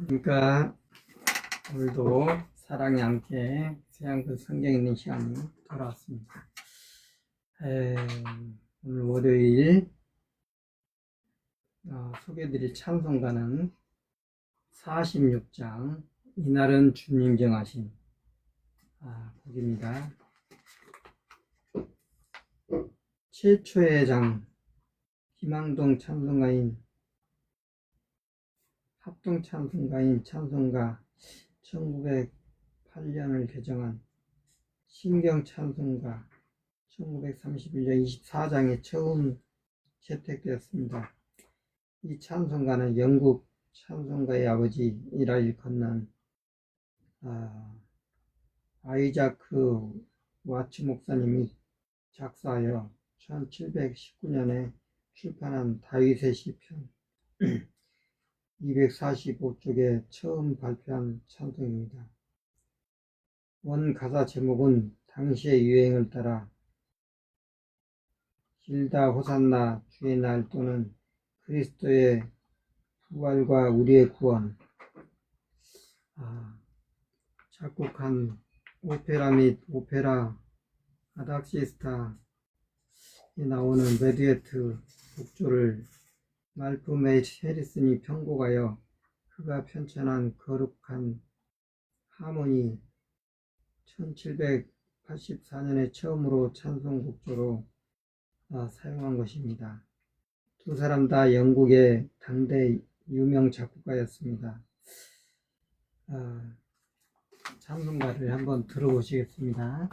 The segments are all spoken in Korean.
그러니까 오늘도 사랑의 함께 세양권 성경 읽는 시간이 돌아왔습니다. 오늘 월요일 소개해드릴 찬송가는 46장 이날은 주님 정하신 곡입니다. 최초의 장 김항동 찬송가인 합동 찬송가인 찬송가 1908년을 개정한 신경 찬송가 1931년 24장에 처음 채택되었습니다. 이 찬송가는 영국 찬송가의 아버지 이라 일컫는 아이자크 와츠 목사님이 작사하여 1719년에 출판한 다윗의 시편 245쪽에 처음 발표한 찬송입니다. 원 가사 제목은 당시의 유행을 따라 길다 호산나 주의 날 또는 그리스도의 부활과 우리의 구원, 작곡한 오페라 및 오페라 아닥시스타에 나오는 메듀에트 곡조를 말프 메이츠 해리슨이 편곡하여 그가 편찬한 거룩한 하모니 1784년에 처음으로 찬송 곡조로 사용한 것입니다. 두 사람 다 영국의 당대 유명 작곡가였습니다. 찬송가를 한번 들어보시겠습니다.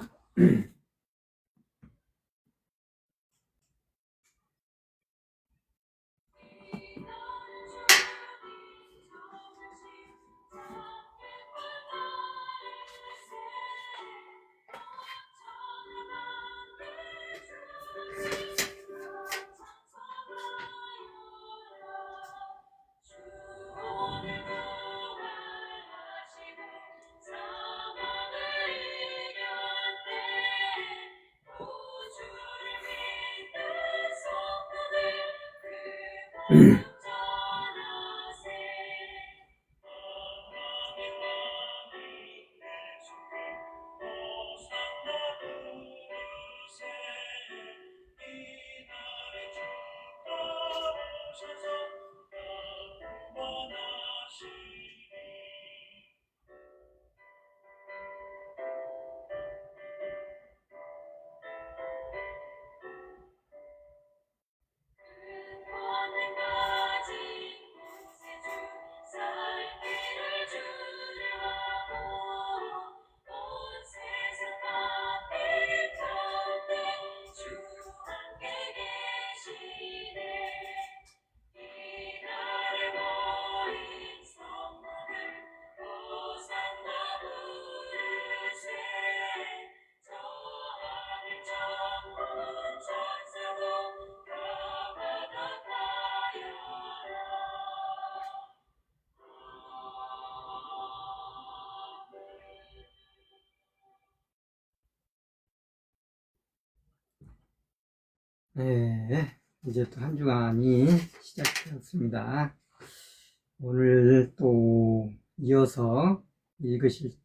네, 이제 또 한 주간이 시작되었습니다. 오늘 또 이어서 읽으실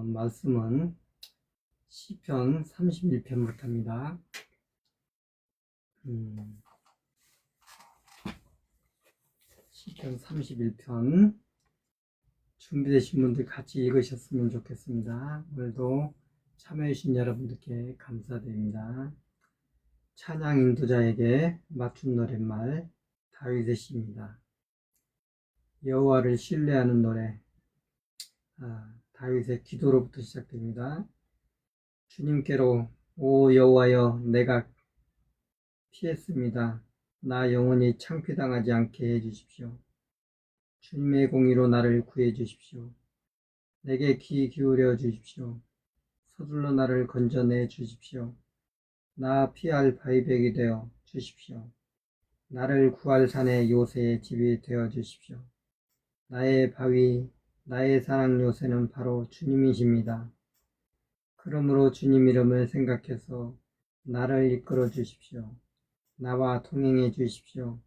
말씀은 시편 31편부터입니다. 시편 31편 준비되신 분들 같이 읽으셨으면 좋겠습니다. 오늘도 참여해주신 여러분들께 감사드립니다. 찬양 인도자에게 맞춘 노랫말 다윗의 시입니다. 여호와를 신뢰하는 노래, 다윗의 기도로부터 시작됩니다. 주님께로 오 여호와여 내가 피했습니다. 나 영원히 창피당하지 않게 해주십시오. 주님의 공의로 나를 구해 주십시오. 내게 귀 기울여 주십시오. 서둘러 나를 건져내 주십시오. 나 피할 바위백이 되어 주십시오. 나를 구할 산의 요새의 집이 되어 주십시오. 나의 바위, 나의 사랑 요새는 바로 주님이십니다. 그러므로 주님 이름을 생각해서 나를 이끌어 주십시오. 나와 동행해 주십시오.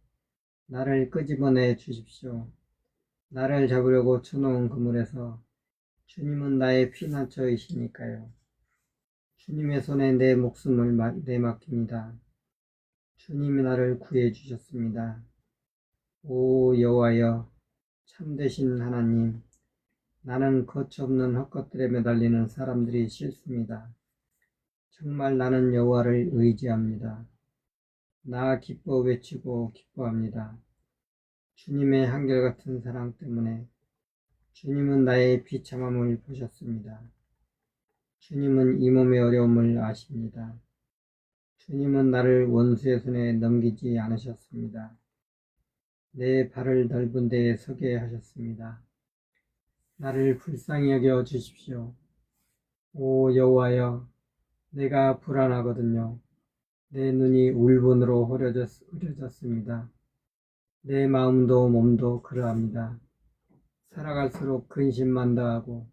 나를 끄집어내 주십시오. 나를 잡으려고 쳐놓은 그물에서 주님은 나의 피난처이시니까요. 주님의 손에 내 목숨을 내맡깁니다. 주님이 나를 구해 주셨습니다. 오 여호와여, 참되신 하나님, 나는 거처없는 헛것들에 매달리는 사람들이 싫습니다. 정말 나는 여호와를 의지합니다. 나 기뻐 외치고 기뻐합니다. 주님의 한결같은 사랑 때문에 주님은 나의 비참함을 보셨습니다. 주님은 이 몸의 어려움을 아십니다. 주님은 나를 원수의 손에 넘기지 않으셨습니다. 내 발을 넓은 데에 서게 하셨습니다. 나를 불쌍히 여겨 주십시오. 오 여호와여, 내가 불안하거든요. 내 눈이 울분으로 흐려졌습니다. 내 마음도 몸도 그러합니다. 살아갈수록 근심만 더하고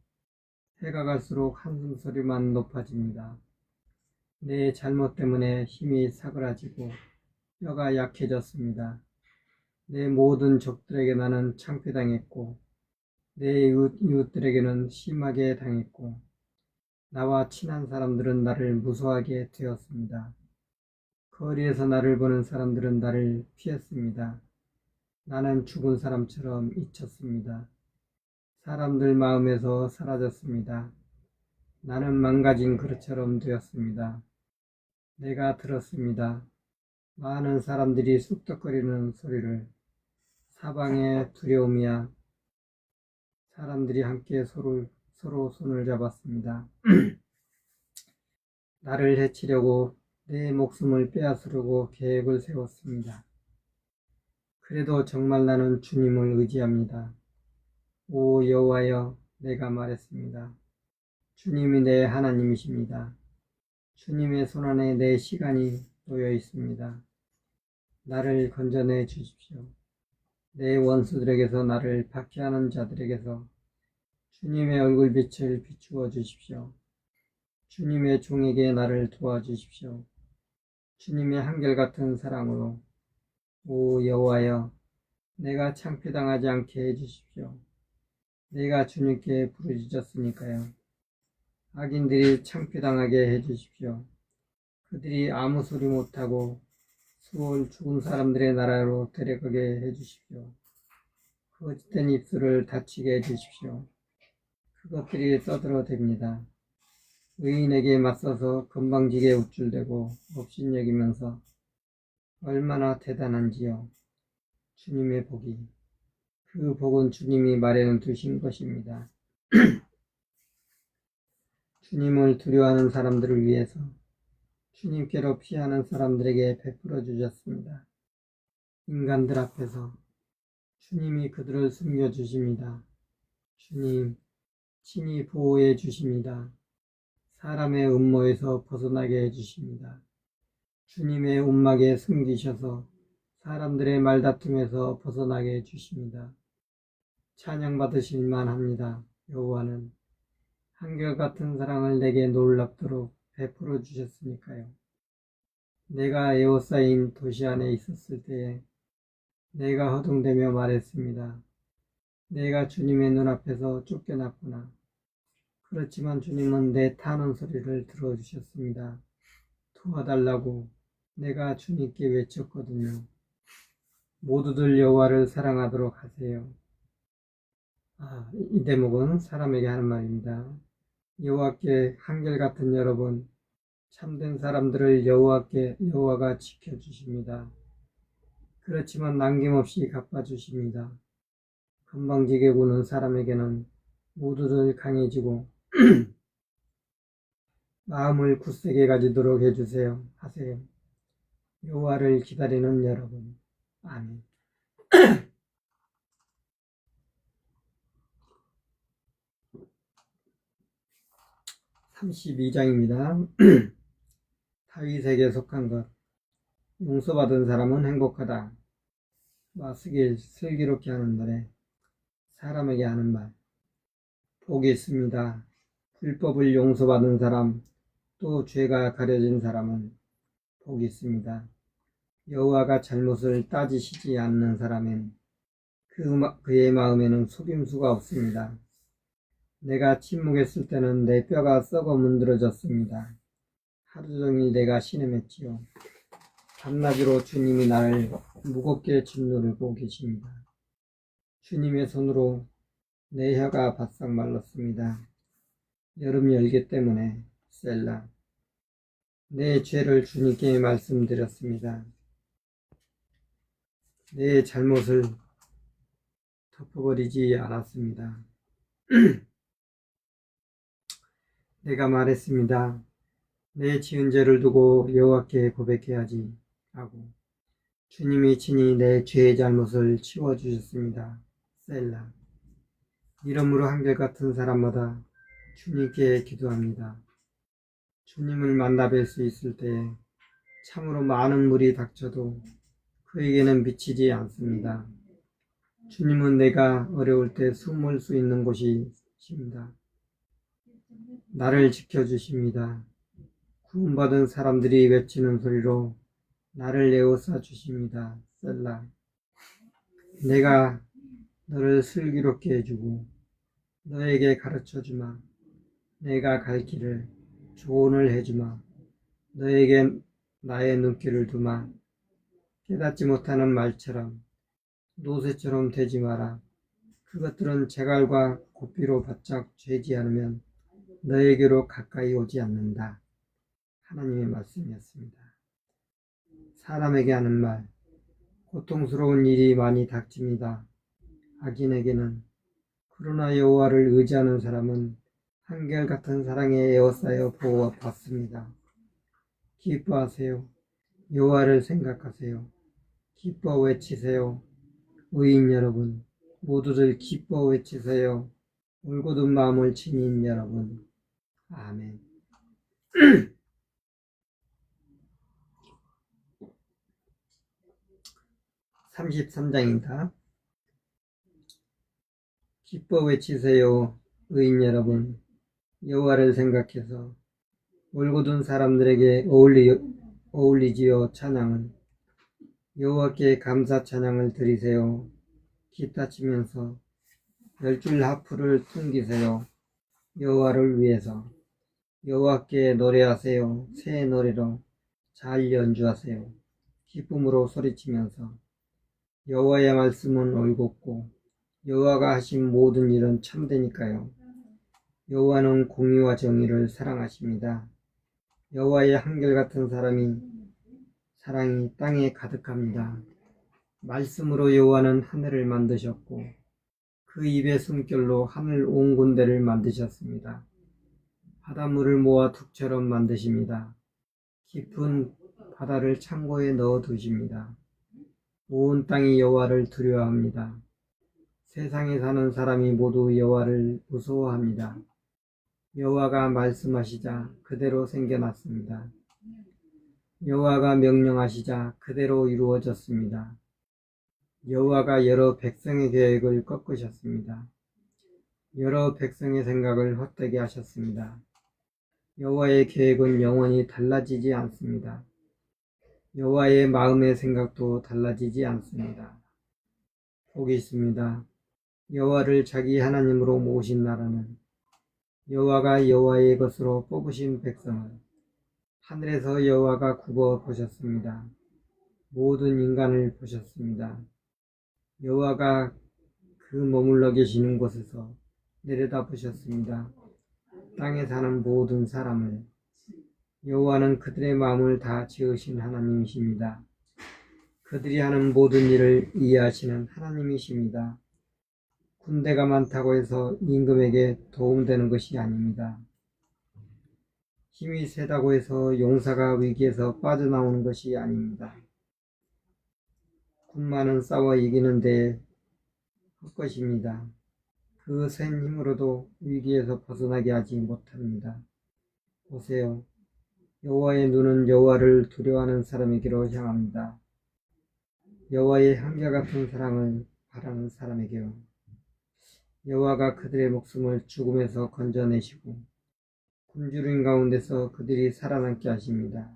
해가 갈수록 한숨소리만 높아집니다. 내 잘못 때문에 힘이 사그라지고 뼈가 약해졌습니다. 내 모든 적들에게 나는 창피당했고 내 이웃들에게는 심하게 당했고 나와 친한 사람들은 나를 무서워하게 되었습니다. 거리에서 나를 보는 사람들은 나를 피했습니다. 나는 죽은 사람처럼 잊혔습니다. 사람들 마음에서 사라졌습니다. 나는 망가진 그릇처럼 되었습니다. 내가 들었습니다. 많은 사람들이 쑥덕거리는 소리를. 사방의 두려움이야. 사람들이 함께 서로 손을 잡았습니다. 나를 해치려고 내 목숨을 빼앗으려고 계획을 세웠습니다. 그래도 정말 나는 주님을 의지합니다. 오 여호와여, 내가 말했습니다. 주님이 내 하나님이십니다. 주님의 손안에 내 시간이 놓여 있습니다. 나를 건져내 주십시오. 내 원수들에게서 나를 박해하는 자들에게서 주님의 얼굴빛을 비추어 주십시오. 주님의 종에게 나를 도와주십시오. 주님의 한결같은 사랑으로 오 여호와여, 내가 창피당하지 않게 해주십시오. 내가 주님께 부르짖었으니까요. 악인들이 창피당하게 해주십시오. 그들이 아무 소리 못하고 수월 죽은 사람들의 나라로 데려가게 해주십시오. 거짓된 입술을 닫히게 해주십시오. 그것들이 떠들어댑니다. 의인에게 맞서서 건방지게 우쭐대고 업신여기면서 얼마나 대단한지요. 주님의 복이, 그 복은 주님이 마련해 두신 것입니다. 주님을 두려워하는 사람들을 위해서 주님께로 피하는 사람들에게 베풀어 주셨습니다. 인간들 앞에서 주님이 그들을 숨겨주십니다. 주님 친히 보호해 주십니다. 사람의 음모에서 벗어나게 해주십니다. 주님의 움막에 숨기셔서 사람들의 말다툼에서 벗어나게 해주십니다. 찬양받으실 만합니다. 여호와는 한결같은 사랑을 내게 놀랍도록 베풀어 주셨으니까요. 내가 에워싸인 도시 안에 있었을 때에 내가 허둥대며 말했습니다. 내가 주님의 눈앞에서 쫓겨났구나. 그렇지만 주님은 내 타는 소리를 들어주셨습니다. 도와달라고 내가 주님께 외쳤거든요. 모두들 여호와를 사랑하도록 하세요. 이 대목은 사람에게 하는 말입니다. 여호와께 한결같은 여러분, 참된 사람들을 여호와가 지켜주십니다. 그렇지만 남김없이 갚아주십니다. 건방지게 구는 사람에게는 모두들 강해지고 마음을 굳세게 가지도록 하세요. 여호와를 기다리는 여러분. 아멘. 32장입니다. 다윗에게 속한 것. 용서받은 사람은 행복하다. 마스길 슬기롭게 하는 노래. 사람에게 하는 말. 복이 있습니다. 불법을 용서받은 사람, 또 죄가 가려진 사람은 복이 있습니다. 여호와가 잘못을 따지시지 않는 사람은 그의 마음에는 속임수가 없습니다. 내가 침묵했을 때는 내 뼈가 썩어 문드러졌습니다. 하루 종일 내가 신음했지요. 밤낮으로 주님이 나를 무겁게 짓누르고 계십니다. 주님의 손으로 내 혀가 바싹 말랐습니다. 여름 열기 때문에 셀라. 내 죄를 주님께 말씀드렸습니다. 내 잘못을 덮어버리지 않았습니다. 내가 말했습니다. 내 지은 죄를 두고 여호와께 고백해야지 하고 주님이 친히 내 죄의 잘못을 치워주셨습니다. 셀라. 이러므로 한결같은 사람마다 주님께 기도합니다. 주님을 만나 뵐 수 있을 때에 참으로 많은 물이 닥쳐도 그에게는 미치지 않습니다. 주님은 내가 어려울 때 숨을 수 있는 곳이십니다. 나를 지켜주십니다. 구원받은 사람들이 외치는 소리로 나를 에워싸 주십니다. 셀라. 내가 너를 슬기롭게 해주고 너에게 가르쳐주마. 내가 갈 길을 조언을 해주마. 너에게 나의 눈길을 두마. 깨닫지 못하는 말처럼 노새처럼 되지 마라. 그것들은 재갈과 고삐로 바짝 죄지 않으면 너에게로 가까이 오지 않는다. 하나님의 말씀이었습니다. 사람에게 하는 말, 고통스러운 일이 많이 닥칩니다. 악인에게는. 그러나 여호와를 의지하는 사람은 한결같은 사랑에 에워싸여 보호받습니다. 기뻐하세요. 여호와를 생각하세요. 기뻐 외치세요. 의인 여러분, 모두들 기뻐 외치세요. 울고든 마음을 지닌 여러분. 아멘. 33장입니다. 기뻐 외치세요. 의인 여러분, 여호와를 생각해서 울고든 사람들에게 어울리지요. 찬양은 여호와께 감사 찬양을 드리세요. 기타 치면서 10줄 하프를 퉁기세요. 여호와를 위해서 여호와께 노래하세요. 새 노래로 잘 연주하세요. 기쁨으로 소리치면서 여호와의 말씀은 올곧고 여호와가 하신 모든 일은 참되니까요. 여호와는 공의와 정의를 사랑하십니다. 여호와의 한결같은 사랑이 땅에 가득합니다. 말씀으로 여호와는 하늘을 만드셨고 그 입의 숨결로 하늘 온 군대를 만드셨습니다. 바닷물을 모아 둑처럼 만드십니다. 깊은 바다를 창고에 넣어 두십니다. 온 땅이 여호와를 두려워합니다. 세상에 사는 사람이 모두 여호와를 무서워합니다. 여호와가 말씀하시자 그대로 생겨났습니다. 여호와가 명령하시자 그대로 이루어졌습니다. 여호와가 여러 백성의 계획을 꺾으셨습니다. 여러 백성의 생각을 헛되게 하셨습니다. 여호와의 계획은 영원히 달라지지 않습니다. 여호와의 마음의 생각도 달라지지 않습니다. 복이 있습니다. 여호와를 자기 하나님으로 모신 나라는 여호와가 여호와의 것으로 뽑으신 백성을 하늘에서 여호와가 굽어 보셨습니다. 모든 인간을 보셨습니다. 여호와가 그 머물러 계시는 곳에서 내려다 보셨습니다. 땅에 사는 모든 사람을. 여호와는 그들의 마음을 다 지으신 하나님이십니다. 그들이 하는 모든 일을 이해하시는 하나님이십니다. 군대가 많다고 해서 임금에게 도움되는 것이 아닙니다. 힘이 세다고 해서 용사가 위기에서 빠져나오는 것이 아닙니다. 군마는 싸워 이기는 데 헛것입니다. 그 센 힘으로도 위기에서 벗어나게 하지 못합니다. 보세요. 여호와의 눈은 여호와를 두려워하는 사람에게로 향합니다. 여호와의 한결같은 사랑을 바라는 사람에게요. 여호와가 그들의 목숨을 죽음에서 건져내시고 굶주린 가운데서 그들이 살아남게 하십니다.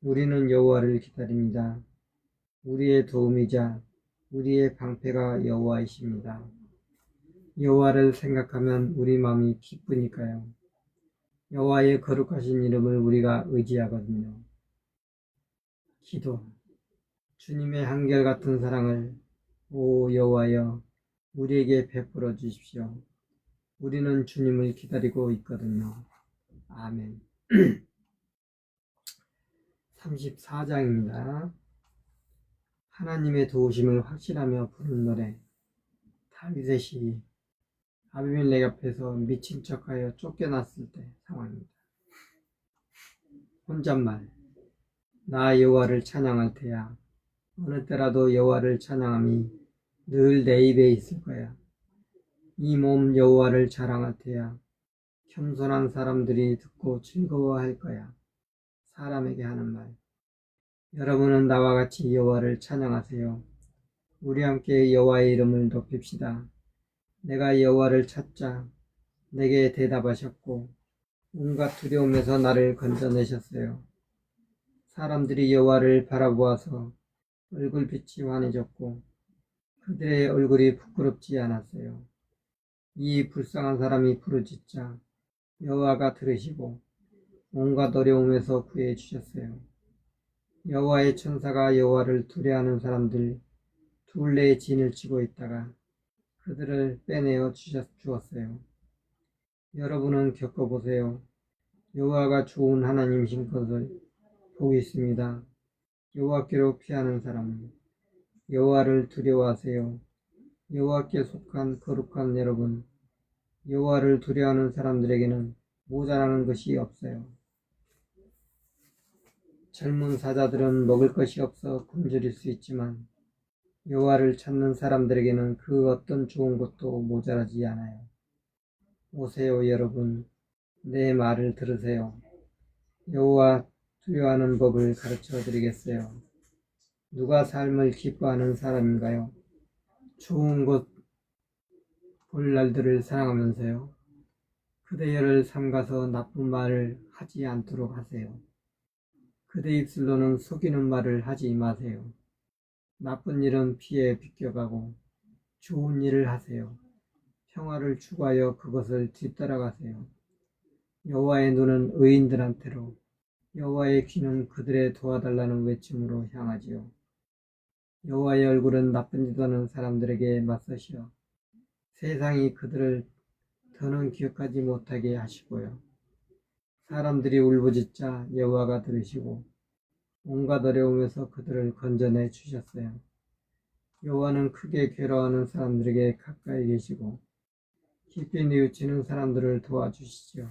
우리는 여호와를 기다립니다. 우리의 도움이자 우리의 방패가 여호와이십니다. 여호와를 생각하면 우리 마음이 기쁘니까요. 여호와의 거룩하신 이름을 우리가 의지하거든요. 기도. 주님의 한결같은 사랑을 오 여호와여 우리에게 베풀어 주십시오. 우리는 주님을 기다리고 있거든요. 아멘. 34장입니다. 하나님의 도우심을 확신하며 부른 노래. 다윗의 시. 아비멜렉 앞에서 미친 척하여 쫓겨났을 때 상황입니다. 혼잣말. 나 여호와를 찬양할 테야. 어느 때라도 여호와를 찬양함이 늘 내 입에 있을 거야. 이 몸 여호와를 자랑할 테야. 겸손한 사람들이 듣고 즐거워할 거야. 사람에게 하는 말. 여러분은 나와 같이 여호와를 찬양하세요. 우리 함께 여호와의 이름을 높입시다. 내가 여호와를 찾자 내게 대답하셨고 온갖 두려움에서 나를 건져내셨어요. 사람들이 여호와를 바라보아서 얼굴빛이 환해졌고 그들의 얼굴이 부끄럽지 않았어요. 이 불쌍한 사람이 부르짖자 여호와가 들으시고 온갖 어려움에서 구해 주셨어요. 여호와의 천사가 여호와를 두려워하는 사람들 둘레에 진을 치고 있다가 그들을 빼내어 주었어요. 여러분은 겪어보세요. 여호와가 좋은 하나님이신 것을 보고 있습니다. 여호와께로 피하는 사람은 여호와를 두려워하세요. 여호와께 속한 거룩한 여러분, 여호와를 두려워하는 사람들에게는 모자라는 것이 없어요. 젊은 사자들은 먹을 것이 없어 굶주릴 수 있지만 여호와를 찾는 사람들에게는 그 어떤 좋은 것도 모자라지 않아요. 오세요 여러분, 내 말을 들으세요. 여호와 두려워하는 법을 가르쳐 드리겠어요. 누가 삶을 기뻐하는 사람인가요? 좋은 곳 볼 날들을 사랑하면서요. 그대여를 삼가서 나쁜 말을 하지 않도록 하세요. 그대 입술로는 속이는 말을 하지 마세요. 나쁜 일은 피해 비껴가고 좋은 일을 하세요. 평화를 추구하여 그것을 뒤따라가세요. 여호와의 눈은 의인들한테로 여호와의 귀는 그들의 도와달라는 외침으로 향하지요. 여호와의 얼굴은 나쁜 짓 하는 사람들에게 맞서시어 세상이 그들을 더는 기억하지 못하게 하시고요. 사람들이 울부짖자 여호와가 들으시고 온갖 어려움에서 그들을 건져내 주셨어요. 여호와는 크게 괴로워하는 사람들에게 가까이 계시고 깊이 뉘우치는 사람들을 도와주시죠.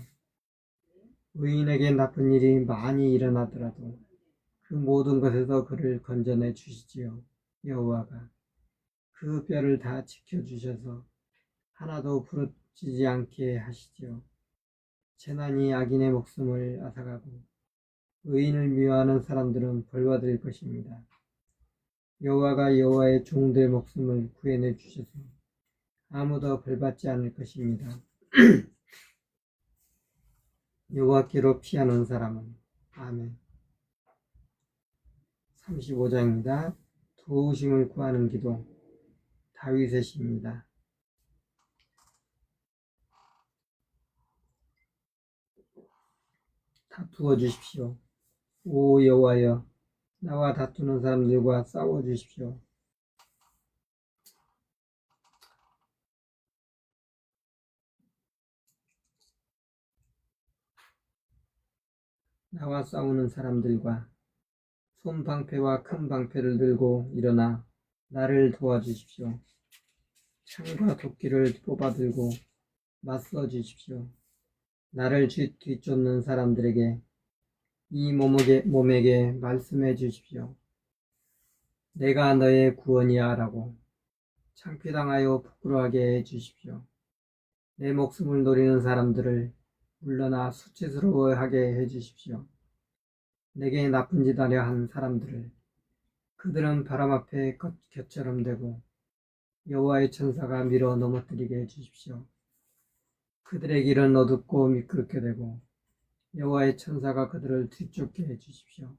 의인에게 나쁜 일이 많이 일어나더라도 그 모든 것에서 그를 건져내 주시지요. 여호와가 그 뼈를 다 지켜주셔서 하나도 부러지지 않게 하시지요. 재난이 악인의 목숨을 앗아가고 의인을 미워하는 사람들은 벌받을 것입니다. 여호와가 여호와의 종들의 목숨을 구해내 주셔서 아무도 벌받지 않을 것입니다. 여호와께로 피하는 사람은 아멘. 35장입니다. 도우심을 구하는 기도. 다윗의 시입니다. 다투어 주십시오. 오 여호와여, 나와 다투는 사람들과 싸워 주십시오. 나와 싸우는 사람들과 손 방패와 큰 방패를 들고 일어나 나를 도와주십시오. 창과 도끼를 뽑아 들고 맞서 주십시오. 나를 뒤쫓는 사람들에게 이 몸에게 말씀해 주십시오. 내가 너의 구원이야 라고 창피당하여 부끄러워하게 해 주십시오. 내 목숨을 노리는 사람들을 물러나 수치스러워하게 해 주십시오. 내게 나쁜 짓 하려 한 사람들을 그들은 바람 앞에 곁처럼 되고 여호와의 천사가 밀어 넘어뜨리게 해 주십시오. 그들의 길은 어둡고 미끄럽게 되고 여호와의 천사가 그들을 뒤쫓게 해 주십시오.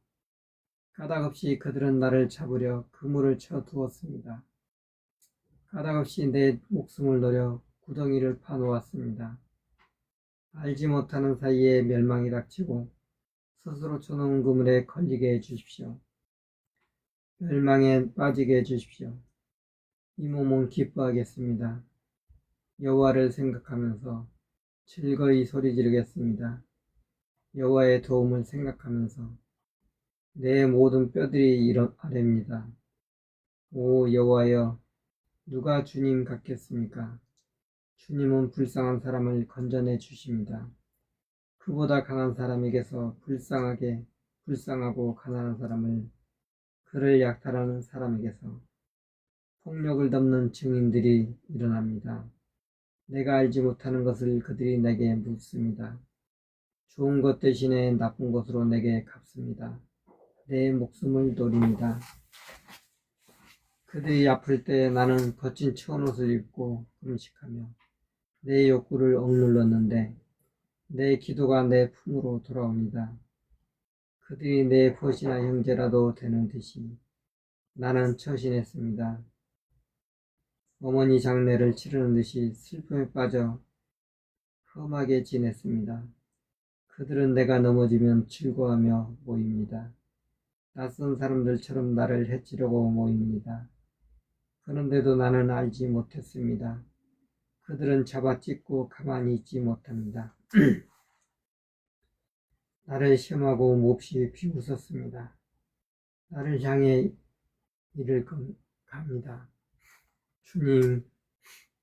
까닭없이 그들은 나를 잡으려 그물을 쳐 두었습니다. 까닭없이 내 목숨을 노려 구덩이를 파놓았습니다. 알지 못하는 사이에 멸망이 닥치고 스스로 쳐놓은 그물에 걸리게 해주십시오. 멸망에 빠지게 해주십시오. 이 몸은 기뻐하겠습니다. 여호와를 생각하면서 즐거이 소리 지르겠습니다. 여호와의 도움을 생각하면서 내 모든 뼈들이 아랩니다. 오 여호와여, 누가 주님 같겠습니까? 주님은 불쌍한 사람을 건져내 주십니다. 그보다 강한 사람에게서 불쌍하고 가난한 사람을, 그를 약탈하는 사람에게서 폭력을 덮는 증인들이 일어납니다. 내가 알지 못하는 것을 그들이 내게 묻습니다. 좋은 것 대신에 나쁜 것으로 내게 갚습니다. 내 목숨을 노립니다. 그들이 아플 때 나는 거친 천옷을 입고 금식하며 내 욕구를 억눌렀는데 내 기도가 내 품으로 돌아옵니다. 그들이 내 벗이나 형제라도 되는 듯이 나는 처신했습니다. 어머니 장례를 치르는 듯이 슬픔에 빠져 험하게 지냈습니다. 그들은 내가 넘어지면 즐거워하며 모입니다. 낯선 사람들처럼 나를 해치려고 모입니다. 그런데도 나는 알지 못했습니다. 그들은 잡아찢고 가만히 있지 못합니다. 나를 시험하고 몹시 비웃었습니다. 나를 향해 이를 갑니다. 주님,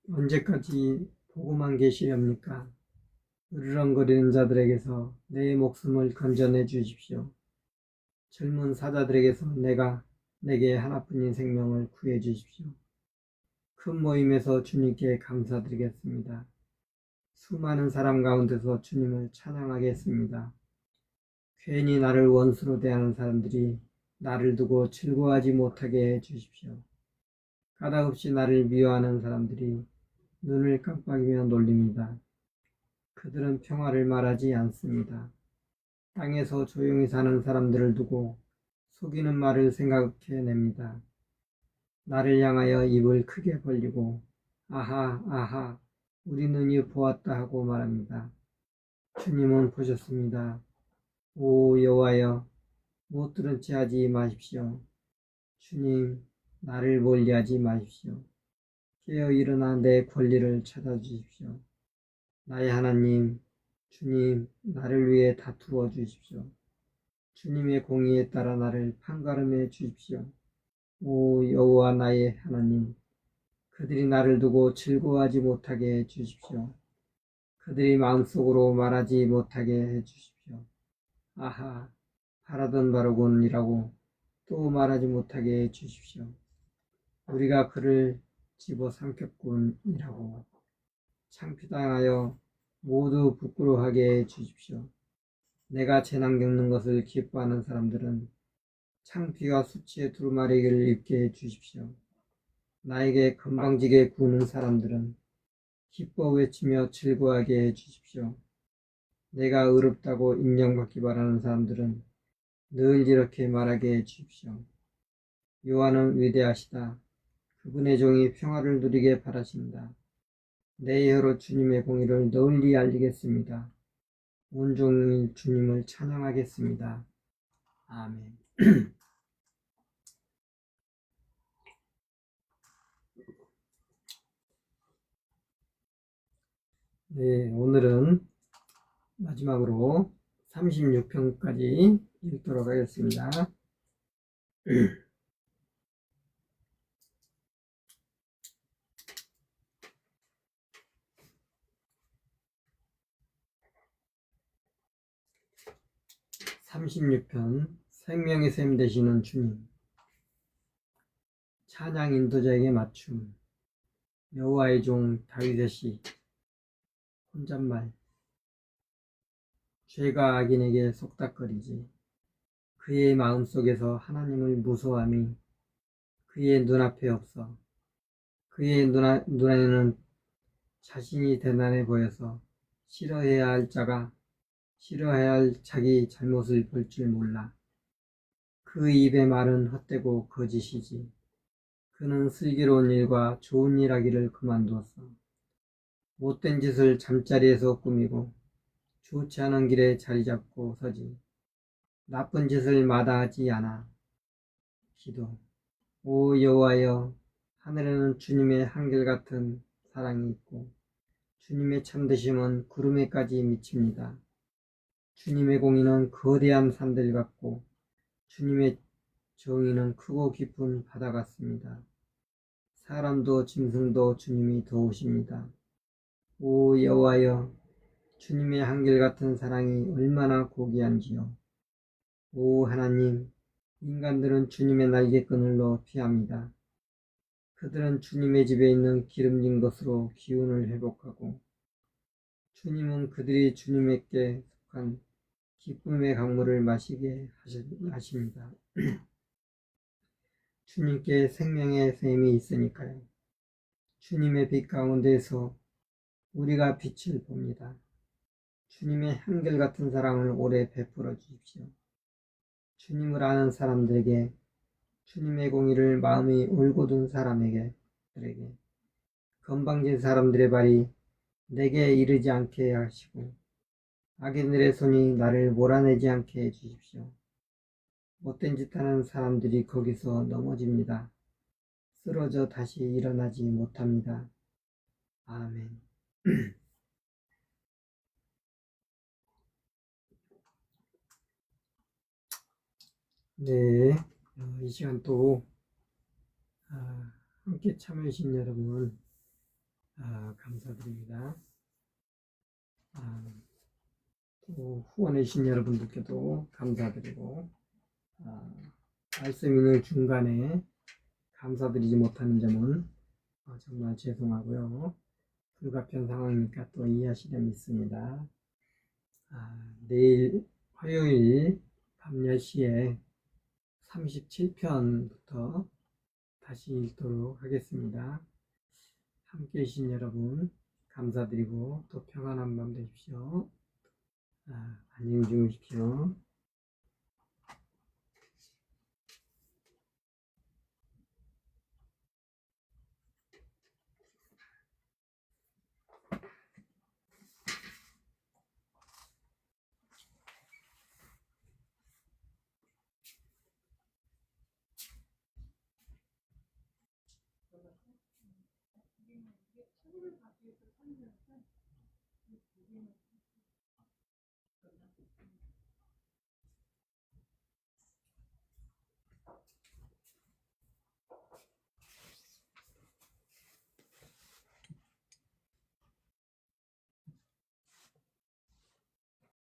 언제까지 보고만 계시렵니까? 으르렁거리는 자들에게서 내 목숨을 건져내 주십시오. 젊은 사자들에게서 내게 하나뿐인 생명을 구해 주십시오. 큰 모임에서 주님께 감사드리겠습니다. 수많은 사람 가운데서 주님을 찬양하겠습니다. 괜히 나를 원수로 대하는 사람들이 나를 두고 즐거워하지 못하게 해 주십시오. 까닭없이 나를 미워하는 사람들이 눈을 깜빡이며 놀립니다. 그들은 평화를 말하지 않습니다. 땅에서 조용히 사는 사람들을 두고 속이는 말을 생각해냅니다. 나를 향하여 입을 크게 벌리고 아하 아하 우리 눈이 보았다 하고 말합니다. 주님은 보셨습니다. 오 여호와여, 못 들은 채 하지 마십시오. 주님, 나를 멀리하지 마십시오. 깨어 일어나 내 권리를 찾아주십시오. 나의 하나님, 주님, 나를 위해 다투어 주십시오. 주님의 공의에 따라 나를 판가름해 주십시오. 오 여호와 나의 하나님, 그들이 나를 두고 즐거워하지 못하게 해 주십시오. 그들이 마음속으로 말하지 못하게 해 주십시오. 아하, 바라던 바로군이라고 또 말하지 못하게 해 주십시오. 우리가 그를 집어삼켰군이라고 창피당하여 모두 부끄러워하게 해 주십시오. 내가 재난 겪는 것을 기뻐하는 사람들은 창피가 수치의 두루마리를 입게 해 주십시오. 나에게 건방지게 구는 사람들은 기뻐 외치며 즐거워하게 해 주십시오. 내가 의롭다고 인정받기 바라는 사람들은 늘 이렇게 말하게 해 주십시오. 여호와는 위대하시다. 그분의 종이 평화를 누리게 바라신다. 내 혀로 주님의 공의를 널리 알리겠습니다. 온종일 주님을 찬양하겠습니다. 아멘. 네, 오늘은 마지막으로 36편까지 읽도록 하겠습니다. 36편 생명의 샘 되시는 주님. 찬양 인도자에게 맞춤. 여호와의 종 다윗의 시. 혼잣말. 죄가 악인에게 속닥거리지. 그의 마음속에서 하나님을 무서워함이 그의 눈앞에 없어. 그의 눈에는 자신이 대단해 보여서 싫어해야 할 자기 잘못을 볼 줄 몰라. 그 입의 말은 헛되고 거짓이지. 그는 슬기로운 일과 좋은 일 하기를 그만두었어. 못된 짓을 잠자리에서 꾸미고 좋지 않은 길에 자리 잡고 서지. 나쁜 짓을 마다하지 않아. 기도. 오 여호와여, 하늘에는 주님의 한결같은 사랑이 있고 주님의 참되심은 구름에까지 미칩니다. 주님의 공의는 거대한 산들 같고 주님의 정의는 크고 깊은 바다 같습니다. 사람도 짐승도 주님이 도우십니다. 오 여호와여, 주님의 한결같은 사랑이 얼마나 고귀한지요. 오 하나님, 인간들은 주님의 날개끈을로 피합니다. 그들은 주님의 집에 있는 기름진 것으로 기운을 회복하고 주님은 그들이 주님에게 속한 기쁨의 강물을 마시게 하십니다. 주님께 생명의 샘이 있으니까요. 주님의 빛 가운데서 우리가 빛을 봅니다. 주님의 한결같은 사랑을 오래 베풀어 주십시오. 주님을 아는 사람들에게, 주님의 공의를 마음이 올곧은 사람에게, 들에게, 건방진 사람들의 발이 내게 이르지 않게 하시고 악인들의 손이 나를 몰아내지 않게 해주십시오. 못된 짓 하는 사람들이 거기서 넘어집니다. 쓰러져 다시 일어나지 못합니다. 아멘. 네, 이 시간 또 함께 참여해주신 여러분 감사드립니다. 또 후원해주신 여러분들께도 감사드리고 말씀 있는 중간에 감사드리지 못하는 점은 정말 죄송하고요. 불가피한 상황이니까 또 이해하시려 믿습니다. 내일 화요일 밤 10시에 37편부터 다시 읽도록 하겠습니다. 함께 해주신 여러분 감사드리고 또 평안한 밤 되십시오. 안녕히 주무십시오.